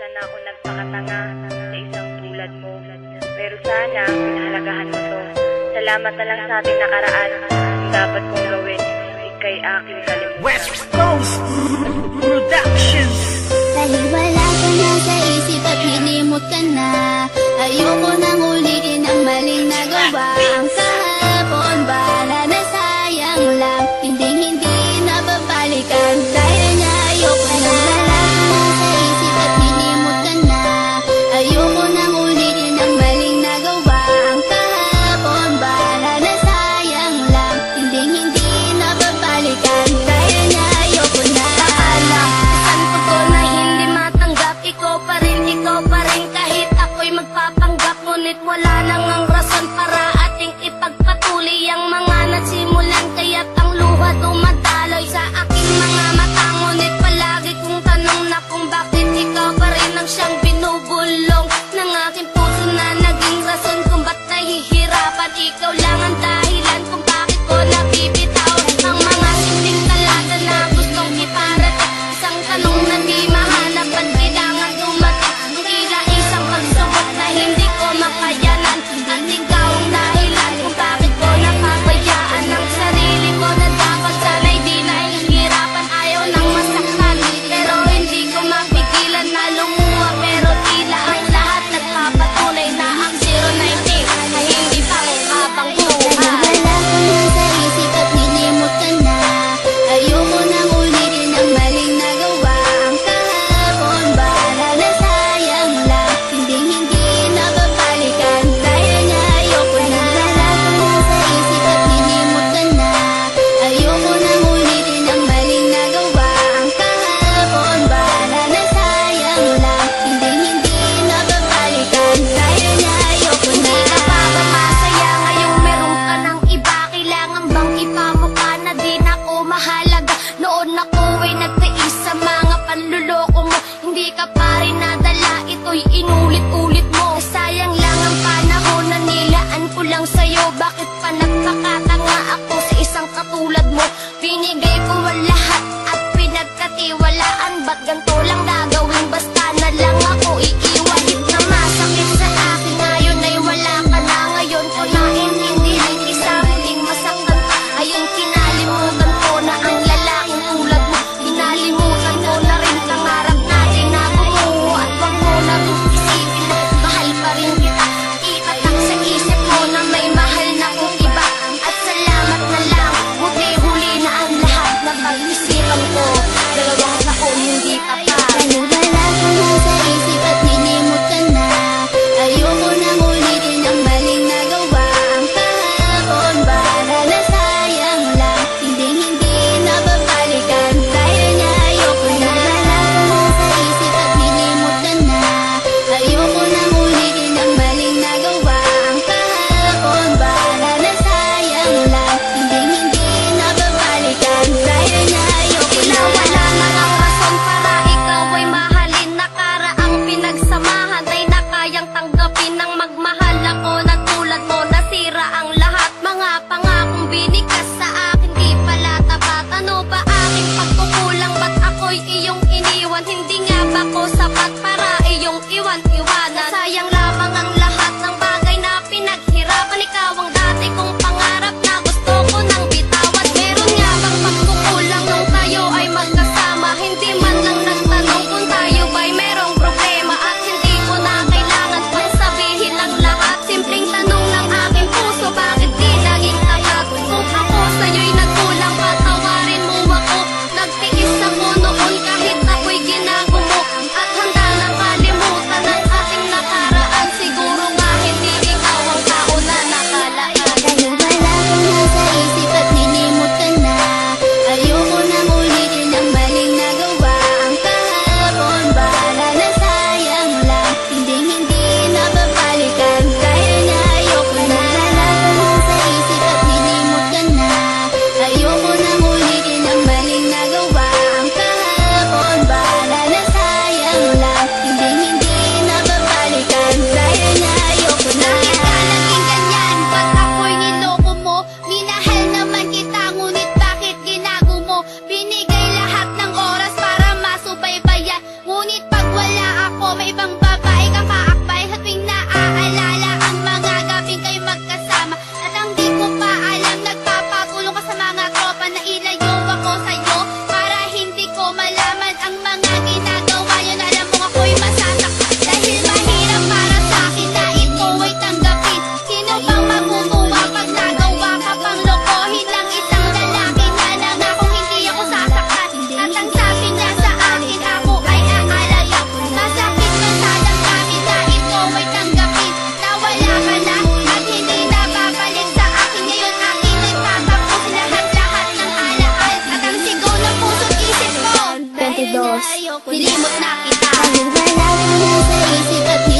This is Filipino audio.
minsan ako nagpakatanga sa isang tulad mo. Pero sana, pinahalagahan mo to. Salamat na lang sa ating nakaraan. Ang dapat kong gawin, ika'y aking kalimutan. West Coast Productions. Dahil wala ka na sa isip at nilimot ka na, ayoko nang ulitin ang maling nagawa. Ang kahapon bala na sayang lang, hindi na babalikan. Dahil niya ayoko na. Wala ka na sa isip at nilimot ka na, ayoko nang ulitin ang maling nagawa. Ang kahapon bala na sayang lang, hindi na babalikan. Dahil niya ayoko na. Ikaw pa rin kahit ako'y magpapanggap, ngunit wala nang ang rason para ating ipagpatuloy ang mga nagsimulan. Kaya't ang luha dumadaloy sa aking mga mata, ngunit palagi kong tanong na kung bakit ikaw pa rin ang siyang binubulong ng aking puso na naging rason kung ba't nahihirapan. Ikaw lang ang dahilan kung bakit ko nabibitaw ang mga simpleng talata na gustong iparating. Isang tanong na di mahanap at kailangan dumating, tila isang pagsubok na hindi ko makayanan. At ikaw ang dahilan kung bakit ko napabayaan ang sarili ko na dapat sana'y di nahihirapan. Ayaw nang masaktan, pero hindi ko mapigilan na lumuha. Pero tila ang lahat nagpapatunay na ang 019 ay hindi pa habang buhay. Dahil wala ka na sa isip at nilimot ka na, ayoko nang ulitin ang maling nagawa. Ang kahapon bala na sayang lang, hindi na babalikan. Dahil niya ayoko na. Wala ka na sa isip at nilimot ka na, ayoko nang ulitin ang maling nagawa. Ang kahapon bala na sayang lang, hindi na babalikan. Dahil niya ayoko na. Hindi ka pa ba masaya ngayong meron ka ng iba? Kailangan bang ipamukha na di na ako mahalaga? Noon ako ay nagtiis sa mga panluloko mo, hindi ka pa rin nadala, ito'y inulit-ulit mo. Sayang lang ang panahon na nilaan ko lang sa'yo. Bakit pa nagpakatanga ako sa isang katulad mo? Binigay ko ang lahat at pinagkatiwalaan. Ba't ganito lang gagawin? Basta na lang ako iiwahit na masakit sa akin. Ngayon ay wala ka na. Ngayon ko naintindihan, isa muling masaktan. Ayun kinalimutan ko na ang lalaking tulad mo. dos. Nilimot na kita. Ayun na lang ang nasa isip at